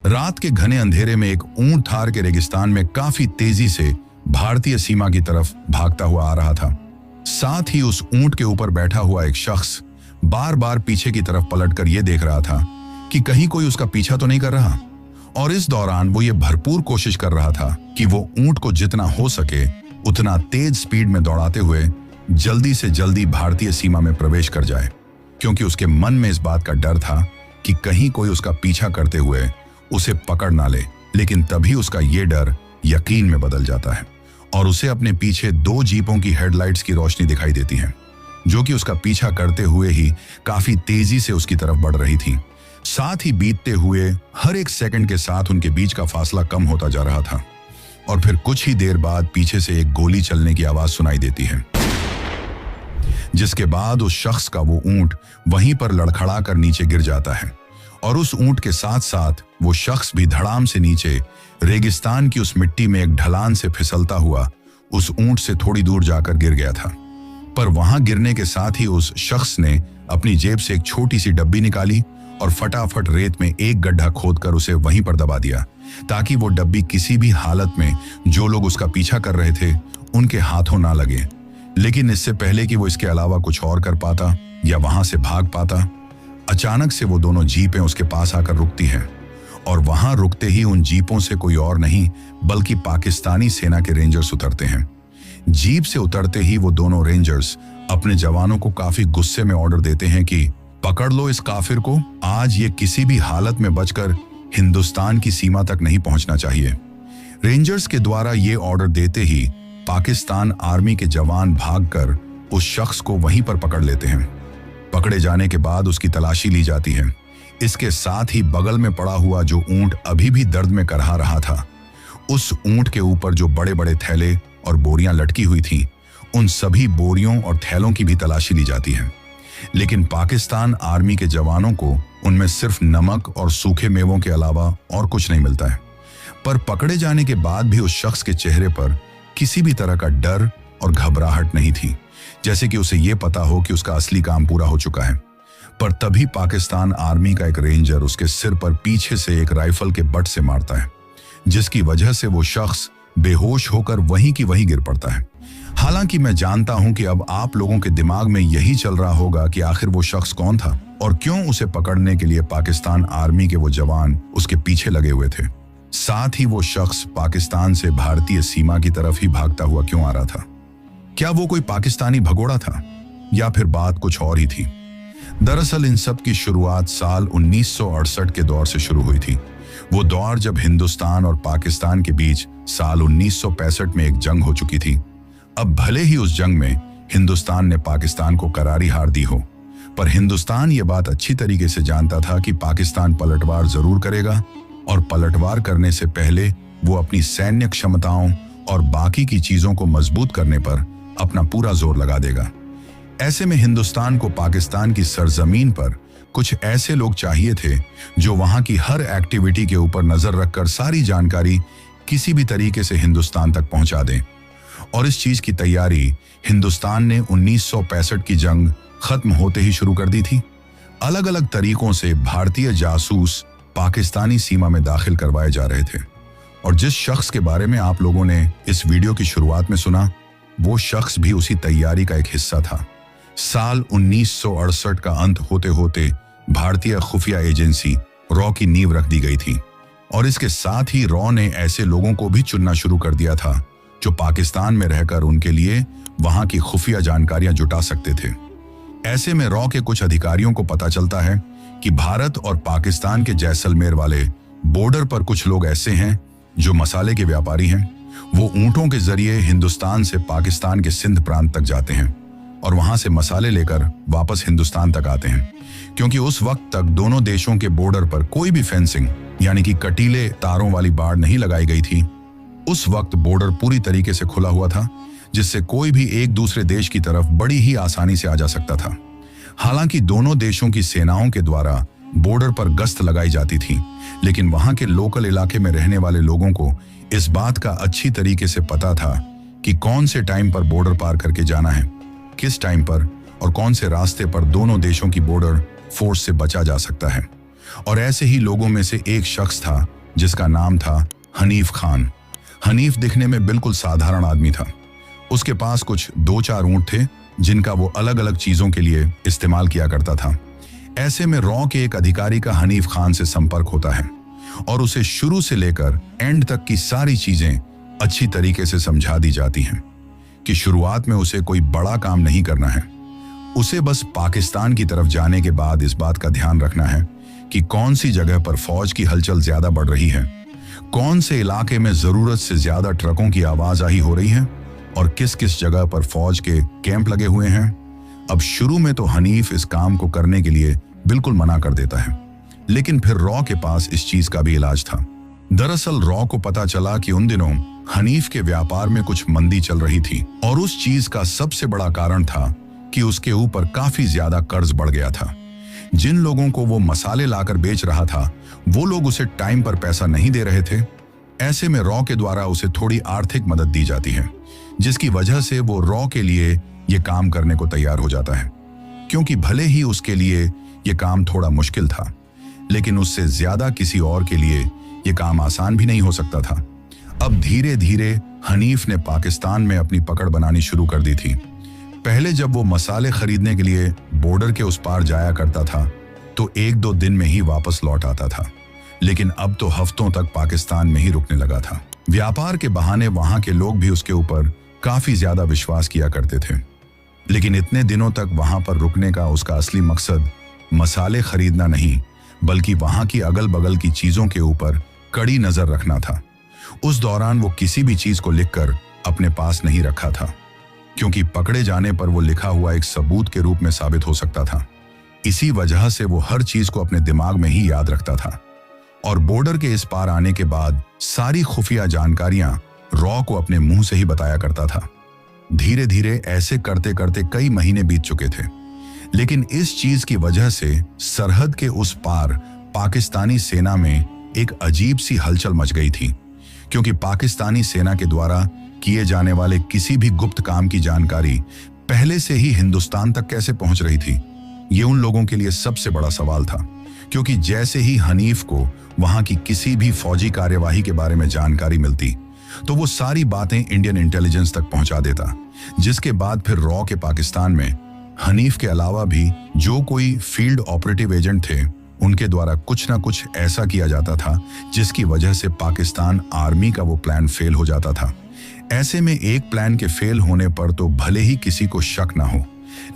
रात के घने अंधेरे में एक ऊंट थार के रेगिस्तान में काफी तेजी से भारतीय सीमा की तरफ भागता हुआ आ रहा था। साथ ही उस ऊंट के ऊपर बैठा हुआ एक शख्स बार बार पीछे की तरफ पलटकर यह देख रहा था कि कहीं कोई उसका पीछा तो नहीं कर रहा। और इस दौरान वो ये भरपूर कोशिश कर रहा था कि वो ऊंट को जितना हो सके उतना तेज स्पीड में दौड़ाते हुए जल्दी से जल्दी भारतीय सीमा में प्रवेश कर जाए, क्योंकि उसके मन में इस बात का डर था कि कहीं कोई उसका पीछा करते हुए उसे पकड़ ना ले। लेकिन तभी उसका ये डर यकीन में बदल जाता है और उसे अपने पीछे 2 जीपों की हेडलाइट्स की रोशनी दिखाई देती है, जो कि उसका पीछा करते हुए ही काफी तेजी से उसकी तरफ बढ़ रही थी। साथ ही बीतते हुए हर एक सेकंड के साथ उनके बीच का फासला कम होता जा रहा था और फिर कुछ ही देर बाद पीछे से एक गोली चलने की आवाज सुनाई देती है, जिसके बाद उस शख्स का वो ऊंट वहीं पर लड़खड़ा कर नीचे गिर जाता है और उस ऊंट के साथ साथ वो शख्स भी धड़ाम से नीचे रेगिस्तान की उस मिट्टी में एक ढलान से फिसलता हुआ उस ऊंट से थोड़ी दूर जाकर गिर गया था। पर वहां गिरने के साथ ही उस शख्स ने अपनी जेब से एक छोटी सी डब्बी निकाली और फटाफट रेत में एक गड्ढा खोदकर उसे वहीं पर दबा दिया, ताकि वो डब्बी किसी भी हालत में जो लोग उसका पीछा कर रहे थे उनके हाथों ना लगे। लेकिन इससे पहले कि वो इसके अलावा कुछ और कर पाता या वहां से भाग पाता, अचानक से वो दोनों जीपें उसके पास आकर रुकती हैं और वहां रुकते ही उन जीपों से कोई और नहीं बल्कि पाकिस्तानी सेना के रेंजर्स उतरते हैं। जीप से उतरते ही वो दोनों रेंजर्स अपने जवानों को काफी गुस्से में ऑर्डर देते हैं कि पकड़ लो इस काफिर को, आज ये किसी भी हालत में बचकर हिंदुस्तान की सीमा तक नहीं पहुंचना चाहिए। रेंजर्स के द्वारा ये ऑर्डर देते ही पाकिस्तान आर्मी के जवान भागकर उस शख्स को वहीं पर पकड़ लेते हैं। पकड़े जाने के बाद उसकी तलाशी ली जाती है। इसके साथ ही बगल में पड़ा हुआ जो ऊंट अभी भी दर्द में करहा रहा था, उस ऊंट के ऊपर जो बड़े बड़े थैले और बोरियां लटकी हुई थीं, उन सभी बोरियों और थैलों की भी तलाशी ली जाती है। लेकिन पाकिस्तान आर्मी के जवानों को उनमें सिर्फ नमक और सूखे मेवों के अलावा और कुछ नहीं मिलता है। पर पकड़े जाने के बाद भी उस शख्स के चेहरे पर किसी भी तरह का डर और घबराहट नहीं थी, जैसे कि उसे ये पता हो कि उसका असली काम पूरा हो चुका है। पर तभी पाकिस्तान आर्मी का एक रेंजर उसके सिर पर पीछे से एक राइफल के बट से मारता है, जिसकी वजह से वो शख्स बेहोश होकर वहीं की वहीं गिर पड़ता है। हालांकि मैं जानता हूं कि अब आप लोगों के दिमाग में यही चल रहा होगा कि आखिर वो शख्स कौन था और क्यों उसे पकड़ने के लिए पाकिस्तान आर्मी के वो जवान उसके पीछे लगे हुए थे। साथ ही वो शख्स पाकिस्तान से भारतीय सीमा की तरफ ही भागता हुआ क्यों आ रहा था? क्या वो कोई पाकिस्तानी भगोड़ा था या फिर बात कुछ और ही थी? दरअसल इन सब की शुरुआत साल 1968 के दौर से शुरू हुई थी। वो दौर जब हिंदुस्तान और पाकिस्तान के बीच साल 1965 में एक जंग हो चुकी थी। अब भले ही उस जंग में हिंदुस्तान ने पाकिस्तान को करारी हार दी हो, पर हिंदुस्तान ये बात अच्छी तरीके से जानता था कि पाकिस्तान पलटवार जरूर करेगा और पलटवार करने से पहले वो अपनी सैन्य क्षमताओं और बाकी की चीजों को मजबूत करने पर अपना पूरा जोर लगा देगा। ऐसे में हिंदुस्तान को पाकिस्तान की सरजमीन पर कुछ ऐसे लोग चाहिए थे जो वहां की हर एक्टिविटी के ऊपर नजर रखकर सारी जानकारी किसी भी तरीके से हिंदुस्तान तक पहुंचा दें। और इस चीज की तैयारी हिंदुस्तान ने 1965 की जंग खत्म होते ही शुरू कर दी थी। अलग अलग तरीकों से भारतीय जासूस पाकिस्तानी सीमा में दाखिल करवाए जा रहे थे और जिस शख्स के बारे में आप लोगों ने इस वीडियो की शुरुआत में सुना, वो शख्स भी उसी तैयारी का एक हिस्सा था। साल 1968 का अंत होते होते भारतीय खुफिया एजेंसी रॉ की नींव रख दी गई थी और इसके साथ ही रॉ ने ऐसे लोगों को भी चुनना शुरू कर दिया था जो पाकिस्तान में रहकर उनके लिए वहां की खुफिया जानकारियां जुटा सकते थे। ऐसे में रॉ के कुछ अधिकारियों को पता चलता है कि भारत और पाकिस्तान के जैसलमेर वाले बॉर्डर पर कुछ लोग ऐसे हैं जो मसाले के व्यापारी हैं। वो ऊंटों के जरिए हिंदुस्तान से पाकिस्तान के सिंध प्रांत तक जाते हैं और वहां से मसाले लेकर वापस हिंदुस्तान तक आते हैं, क्योंकि उस वक्त तक दोनों देशों के बॉर्डर पर कोई भी फेंसिंग यानी कि कटीले तारों वाली बाड़ नहीं लगाई गई थी। उस वक्त बॉर्डर पूरी तरीके से खुला हुआ था, जिससे कोई भी एक दूसरे देश की तरफ बड़ी ही आसानी से आ जा सकता था। हालांकि दोनों देशों की सेनाओं के द्वारा बॉर्डर पर गश्त लगाई जाती थी, लेकिन वहां के लोकल इलाके में रहने वाले लोगों को इस बात का अच्छी तरीके से पता था कि कौन से टाइम पर बॉर्डर पार करके जाना है, किस टाइम पर और कौन से रास्ते पर दोनों देशों की बॉर्डर फोर्स से बचा जा सकता है। और ऐसे ही लोगों में से एक शख्स था जिसका नाम था हनीफ खान। हनीफ दिखने में बिल्कुल साधारण आदमी था। उसके पास कुछ 2-4 ऊंट थे जिनका वो अलग अलग चीजों के लिए इस्तेमाल किया करता था। ऐसे में रॉ के एक अधिकारी का हनीफ खान से संपर्क होता है और उसे शुरू से लेकर एंड तक की सारी चीजें अच्छी तरीके से समझा दी जाती हैं कि शुरुआत में उसे कोई बड़ा काम नहीं करना है। उसे बस पाकिस्तान की तरफ जाने के बाद इस बात का ध्यान रखना है कि कौन सी जगह पर फौज की हलचल ज्यादा बढ़ रही है, कौन से इलाके में जरूरत से ज्यादा ट्रकों की आवाजाही हो रही है और किस किस जगह पर फौज के कैंप लगे हुए हैं। अब शुरू में तो हनीफ इस काम को करने के लिए बिल्कुल मना कर देता है, लेकिन फिर रॉ के पास इस चीज का भी इलाज था। दरअसल रॉ को पता चला कि उन दिनों हनीफ के व्यापार में कुछ मंदी चल रही थी और उस चीज का सबसे बड़ा कारण था कि उसके ऊपर काफी ज्यादा कर्ज बढ़ गया था। जिन लोगों को वो मसाले लाकर बेच रहा था वो लोग उसे टाइम पर पैसा नहीं दे रहे थे। ऐसे में रॉ के द्वारा उसे थोड़ी आर्थिक मदद दी जाती है, जिसकी वजह से वो रॉ के लिए ये काम करने को तैयार हो जाता है, क्योंकि भले ही उसके लिए ये काम थोड़ा मुश्किल था, लेकिन उससे ज्यादा किसी और के लिए ये काम आसान भी नहीं हो सकता था। अब धीरे धीरे हनीफ ने पाकिस्तान में अपनी पकड़ बनानी शुरू कर दी थी। पहले जब वो मसाले खरीदने के लिए बॉर्डर के उस पार जाया करता था तो 1-2 दिन में ही वापस लौट आता था, लेकिन अब तो हफ्तों तक पाकिस्तान में ही रुकने लगा था। व्यापार के बहाने वहां के लोग भी उसके ऊपर काफी ज्यादा विश्वास किया करते थे, लेकिन इतने दिनों तक वहां पर रुकने का उसका असली मकसद मसाले खरीदना नहीं, बल्कि वहां की अगल बगल की चीजों के ऊपर कड़ी नजर रखना था। उस दौरान वो किसी भी चीज को लिखकर अपने पास नहीं रखा था, क्योंकि पकड़े जाने पर वो लिखा हुआ एक सबूत के रूप में साबित हो सकता था। इसी वजह से वो हर चीज को अपने दिमाग में ही याद रखता था और बॉर्डर के इस पार आने के बाद सारी खुफिया जानकारियां रॉ को अपने मुंह से ही बताया करता था। धीरे धीरे ऐसे करते करते कई महीने बीत चुके थे, लेकिन इस चीज की वजह से सरहद के उस पार पाकिस्तानी सेना में एक अजीब सी हलचल मच गई थी, क्योंकि पाकिस्तानी सेना के द्वारा किए जाने वाले किसी भी गुप्त काम की जानकारी पहले से ही हिंदुस्तान तक कैसे पहुंच रही थी, ये उन लोगों के लिए सबसे बड़ा सवाल था। क्योंकि जैसे ही हनीफ को वहां की किसी भी फौजी कार्यवाही के बारे में जानकारी मिलती तो वो सारी बातें इंडियन इंटेलिजेंस तक पहुंचा देता, जिसके बाद फिर रॉ के पाकिस्तान में हनीफ के अलावा भी जो कोई फील्ड ऑपरेटिव एजेंट थे उनके द्वारा कुछ ना कुछ ऐसा किया जाता था जिसकी वजह से पाकिस्तान आर्मी का वो प्लान फेल हो जाता था। ऐसे में एक प्लान के फेल होने पर तो भले ही किसी को शक ना हो,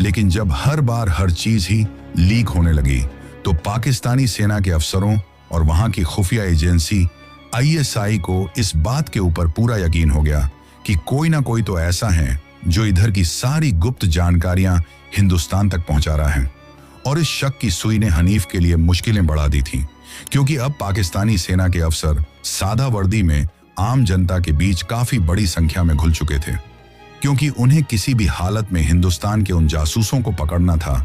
लेकिन जब हर बार हर चीज ही लीक होने लगी तो पाकिस्तानी सेना के अफसरों और वहां की खुफिया एजेंसी ISI को इस बात के ऊपर पूरा यकीन हो गया कि कोई ना कोई तो ऐसा है जो इधर की सारी गुप्त जानकारियां हिंदुस्तान तक पहुंचा रहा है। और इस शक की सुई ने हनीफ के लिए मुश्किलें बढ़ा दी थी, क्योंकि अब पाकिस्तानी सेना के अफसर सादा वर्दी में आम जनता के बीच काफी बड़ी संख्या में घुल चुके थे, क्योंकि उन्हें किसी भी हालत में हिंदुस्तान के उन जासूसों को पकड़ना था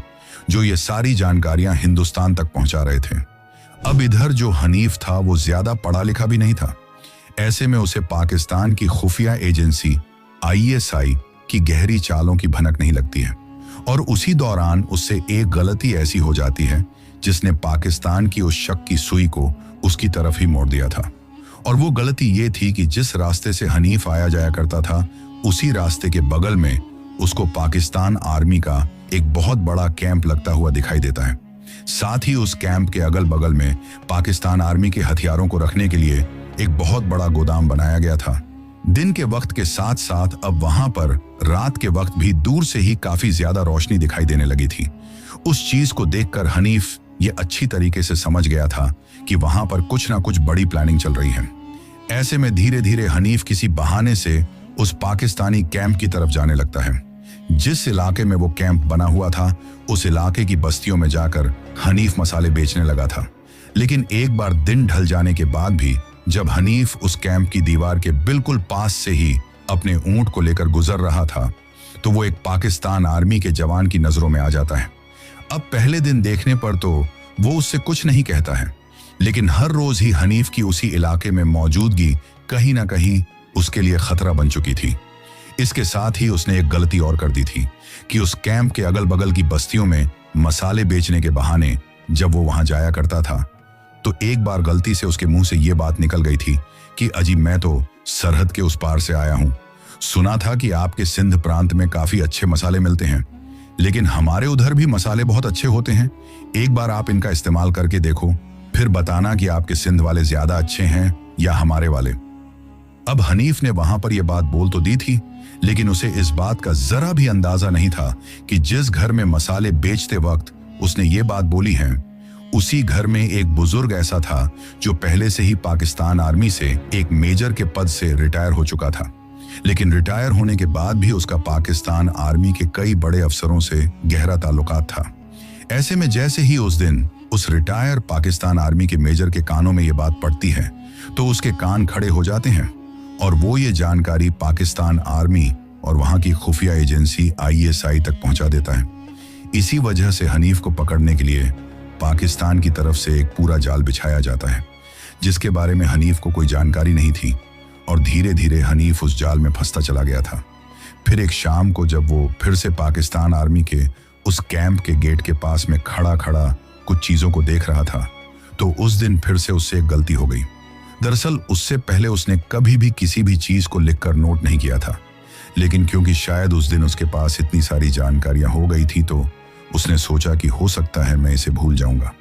जो ये सारी जानकारियां हिंदुस्तान तक पहुंचा रहे थे। अब इधर जो हनीफ था वो ज्यादा पढ़ा लिखा भी नहीं था। ऐसे में उसे पाकिस्तान की खुफिया एजेंसी ISI की गहरी चालों की भनक नहीं लगती है, और उसी दौरान उससे एक गलती ऐसी हो जाती है जिसने पाकिस्तान की उस शक की सुई को उसकी तरफ ही मोड़ दिया था। और वो गलती ये थी कि जिस रास्ते से हनीफ आया जाया करता था उसी रास्ते के बगल में उसको पाकिस्तान आर्मी का एक बहुत बड़ा कैंप लगता हुआ दिखाई देता है। साथ ही उस कैंप के अगल बगल में पाकिस्तान आर्मी के हथियारों को रखने के लिए एक बहुत बड़ा गोदाम बनाया गया था। दिन के वक्त के साथ साथ अब वहां पर रात के वक्त भी दूर से ही काफी ज्यादा रोशनी दिखाई देने लगी थी। उस चीज को देखकर हनीफ ये अच्छी तरीके से समझ गया था कि वहां पर कुछ ना कुछ बड़ी प्लानिंग चल रही है। ऐसे में धीरे धीरे हनीफ किसी बहाने से उस पाकिस्तानी कैंप की तरफ जाने लगता है। जिस इलाके में वो कैंप बना हुआ था उस इलाके की बस्तियों में जाकर हनीफ मसाले बेचने लगा था। लेकिन एक बार दिन ढल जाने के बाद भी जब हनीफ उस कैंप की दीवार के बिल्कुल पास से ही अपने ऊंट को लेकर गुजर रहा था तो वो एक पाकिस्तान आर्मी के जवान की नजरों में आ जाता है। अब पहले दिन देखने पर तो वो उससे कुछ नहीं कहता है, लेकिन हर रोज ही हनीफ की उसी इलाके में मौजूदगी कहीं ना कहीं उसके लिए खतरा बन चुकी थी। इसके साथ ही उसने एक गलती और कर दी थी कि उस कैंप के अगल बगल की बस्तियों में मसाले बेचने के बहाने जब वो वहां जाया करता था तो एक बार गलती से उसके मुंह से ये बात निकल गई थी कि अजी मैं तो सरहद के उस पार से आया हूं। सुना था कि आपके सिंध प्रांत में काफी अच्छे मसाले मिलते हैं, लेकिन हमारे उधर भी मसाले बहुत अच्छे होते हैं। एक बार आप इनका इस्तेमाल करके देखो, फिर बताना कि आपके सिंध वाले ज्यादा अच्छे हैं या हमारे वाले। अब हनीफ ने वहां पर यह बात बोल तो दी थी, लेकिन उसे इस बात का जरा भी अंदाजा नहीं था कि जिस घर में मसाले बेचते वक्त उसने ये बात बोली है, उसी घर में एक बुजुर्ग ऐसा था जो पहले से ही पाकिस्तान आर्मी से एक मेजर के पद से रिटायर हो चुका था। लेकिन रिटायर होने के बाद भी उसका पाकिस्तान आर्मी के कई बड़े अफसरों से गहरा ताल्लुकात था। ऐसे में जैसे ही उस दिन उस रिटायर पाकिस्तान आर्मी के मेजर के कानों में ये बात पड़ती है, तो उसके कान खड़े हो जाते हैं और वो ये जानकारी पाकिस्तान आर्मी और वहां की खुफिया एजेंसी ISI तक पहुंचा देता है। इसी वजह से हनीफ को पकड़ने के लिए पाकिस्तान की तरफ से एक पूरा जाल बिछाया जाता है, जिसके बारे में हनीफ को कोई जानकारी नहीं थी, और धीरे धीरे हनीफ उस जाल में फंसता चला गया था। फिर एक शाम को जब वो फिर से पाकिस्तान आर्मी के उस कैंप के गेट के पास में खड़ा खड़ा कुछ चीजों को देख रहा था, तो उस दिन फिर से उससे एक गलती हो गई। दरअसल उससे पहले उसने कभी भी किसी भी चीज को लिखकर नोट नहीं किया था, लेकिन क्योंकि शायद उस दिन उसके पास इतनी सारी जानकारियां हो गई थी, तो उसने सोचा कि हो सकता है मैं इसे भूल जाऊंगा।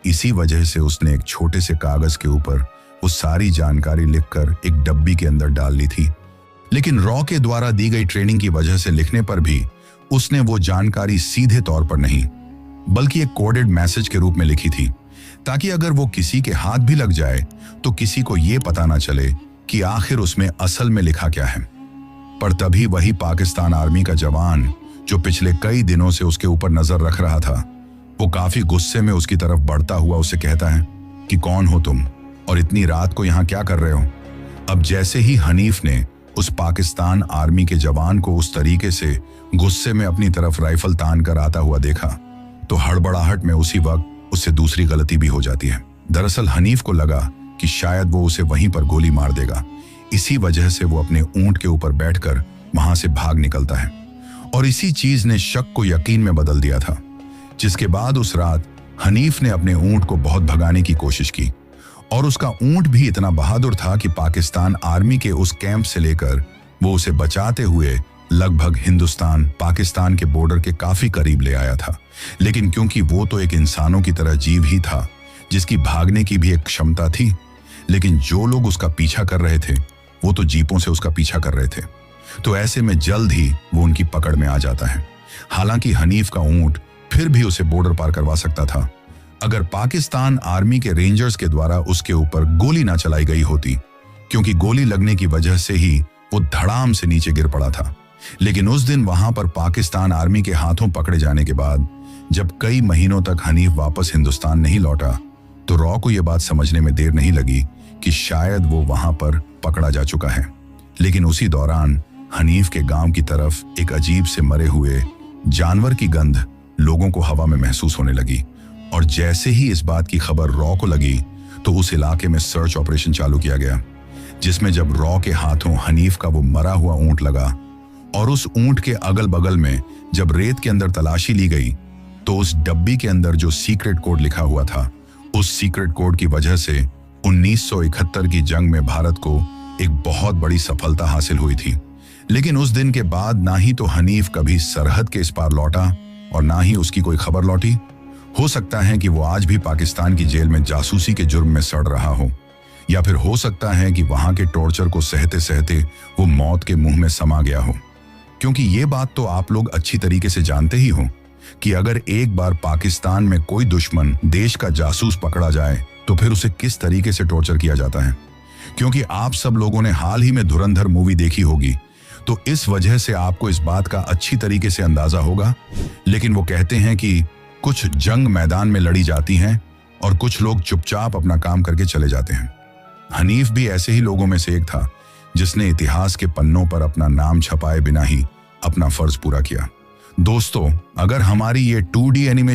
इसी वजह से उसने एक छोटे से कागज के ऊपर वो सारी जानकारी लिखकर एक डब्बी के अंदर डाल ली थी। लेकिन रॉ के द्वारा दी गई ट्रेनिंग की वजह से लिखने पर भी उसने वो जानकारी सीधे तौर पर नहीं, बल्कि एक कोडेड मैसेज के रूप में लिखी थी, ताकि अगर वो किसी के हाथ भी लग जाए तो किसी को ये पता ना चले कि आखिर उसमें असल में लिखा क्या है। पर तभी वही पाकिस्तान आर्मी का जवान जो पिछले कई दिनों से उसके ऊपर नजर रख रहा था, वो काफी गुस्से में उसकी तरफ बढ़ता हुआ उसे कहता है कि कौन हो तुम और इतनी रात को यहाँ क्या कर रहे हो। अब जैसे ही हनीफ ने उस पाकिस्तान आर्मी के जवान को उस तरीके से गुस्से में अपनी तरफ राइफल तान कर आता हुआ देखा, तो हड़बड़ाहट में उसी वक्त उससे दूसरी गलती भी हो जाती है। दरअसल हनीफ को लगा कि शायद वो उसे वहीं पर गोली मार देगा। इसी वजह से वो अपने ऊंट के ऊपर बैठकर वहां से भाग निकलता है, और इसी चीज ने शक को यकीन में बदल दिया था। जिसके बाद उस रात हनीफ ने अपने ऊंट को बहुत भगाने की कोशिश की, और उसका ऊंट भी इतना बहादुर था कि पाकिस्तान आर्मी के उस कैंप से लेकर वो उसे बचाते हुए लगभग हिंदुस्तान पाकिस्तान के बॉर्डर के काफी करीब ले आया था। लेकिन क्योंकि वो तो एक इंसानों की तरह जीव ही था, जिसकी भागने की भी एक क्षमता थी, लेकिन जो लोग उसका पीछा कर रहे थे वो तो जीपों से उसका पीछा कर रहे थे, तो ऐसे में जल्द ही वो उनकी पकड़ में आ जाता है। हालांकि हनीफ का ऊंट फिर भी उसे बॉर्डर पार करवा सकता था, अगर पाकिस्तान आर्मी के रेंजर्स के द्वारा उसके ऊपर गोली ना चलाई गई होती, क्योंकि गोली लगने की वजह से ही वो धड़ाम से नीचे गिर पड़ा था। लेकिन उस दिन वहां पर पाकिस्तान आर्मी के हाथों पकड़े जाने के बाद जब कई महीनों तक हनीफ वापस हिंदुस्तान नहीं लौटा, तो रॉ को यह बात समझने में देर नहीं लगी कि शायद वो वहां पर पकड़ा जा चुका है। लेकिन उसी दौरान हनीफ के गांव की तरफ एक अजीब से मरे हुए जानवर की गंध लोगों को हवा में महसूस होने लगी, और जैसे ही इस बात की खबर रॉ को लगी, तो उस इलाके में सर्च ऑपरेशन चालू किया गया, जिसमें जब रॉ के हाथों हनीफ का वो मरा हुआ ऊंट लगा और उस ऊंट के अगल बगल में जब रेत के अंदर तलाशी ली गई, तो उस डब्बी के अंदर जो सीक्रेट कोड लिखा हुआ था, उस सीक्रेट कोड की वजह से 1971 की जंग में भारत को एक बहुत बड़ी सफलता हासिल हुई थी। लेकिन उस दिन के बाद ना ही तो हनीफ कभी सरहद के इस पार लौटा और ना ही उसकी कोई खबर लौटी। हो सकता है कि वो आज भी पाकिस्तान की जेल में जासूसी के जुर्म में सड़ रहा हो, या फिर हो सकता है कि वहां के टॉर्चर को सहते सहते वो मौत के मुंह में समा गया हो। क्योंकि ये बात तो आप लोग अच्छी तरीके से जानते ही हो कि अगर एक बार पाकिस्तान में कोई दुश्मन देश का जासूस पकड़ा जाए तो फिर उसे किस तरीके से टॉर्चर किया जाता है। क्योंकि आप सब लोगों ने हाल ही में धुरंधर मूवी देखी होगी, तो इस वजह से आपको इस बात का अच्छी तरीके से अंदाजा होगा। लेकिन वो कहते हैं कि कुछ जंग मैदान में लड़ी जाती हैं और कुछ लोग चुपचाप अपना काम करके चले जाते हैं। हनीफ भी ऐसे ही लोगों में से एक था, जिसने इतिहास के पन्नों पर अपना नाम छपाए बिना ही अपना फर्ज पूरा किया। दोस्तों, अगर हमारी ये 2D एनिमेशन